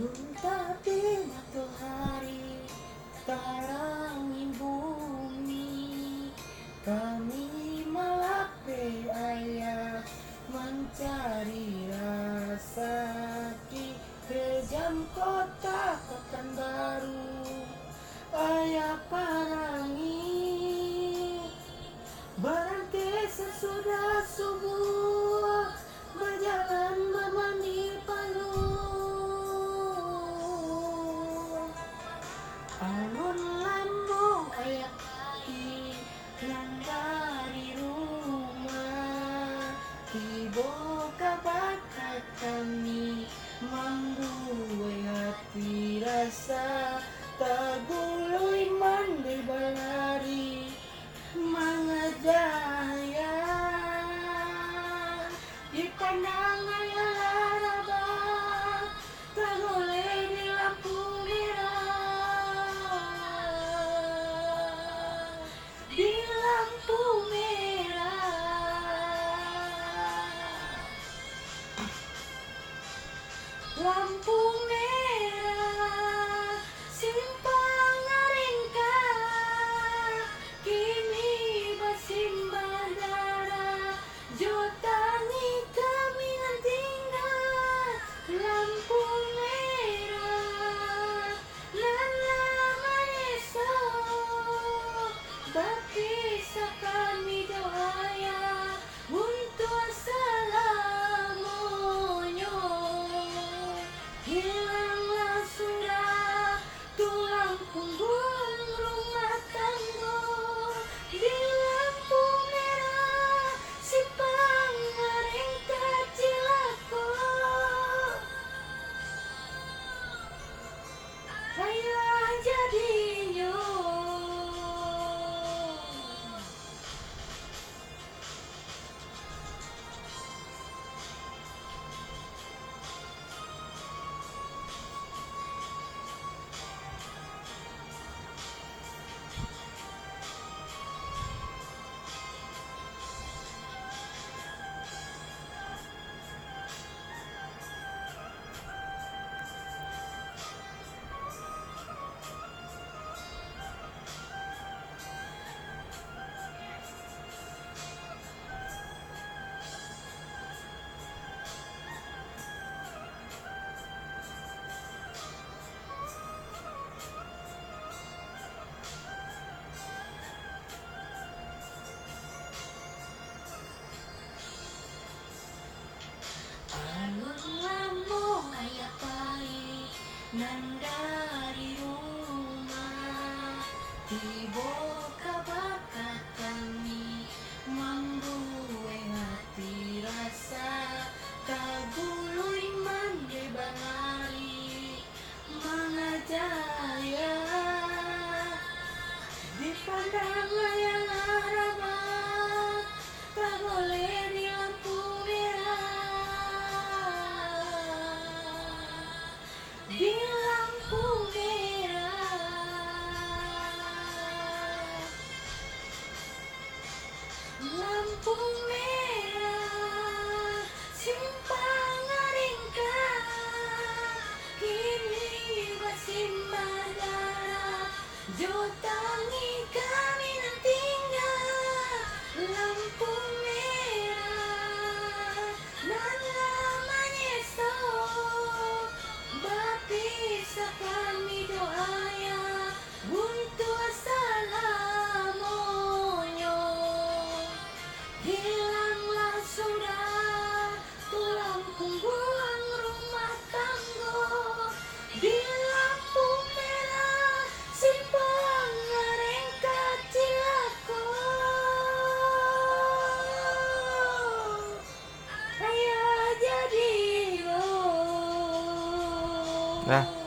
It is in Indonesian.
Tapi matahari tarangi bumi, kami malape ayah mencari rasa di kejam kota Pekanbaru. Ayah parangi berhenti sesudah subuh, berjalan memandi palu. Alun lambung ayah kaki nang dari rumah, tiba kabar kami membuai hati rasa, tagului mandi balari mengejaya di pandangan yang larabah, tagoleh di lampu merah, di lampu merah, lampu merah simpang Aringka, kini bersimbah darah, jotangi kami nantinya. Lampu merah nan laman esok, berpisah kami doaya untuk selamanya. Hilanglah sudah tulang punggung rumah tangga, di lampu merah simpang Aringka Cilako. Ayah jadinya alun lambung ayah pai nan dari rumah, tiba kabar kami membuai hati rasa, tagului mandi banari mengajaya di pandangan yang arabah, tak boleh di lampu merah, di lampu merah, lampu merah simpang Aringka, kini bersimbah darah, jotangi kami nantinya. Lampu merah nan laman esok, berpisah kami doaya untuk selamanya. Hilanglah sudah tulang punggung rumah tangga, di lampu merah simpang Aringka Cilako. Ayah jadi lo. Nah.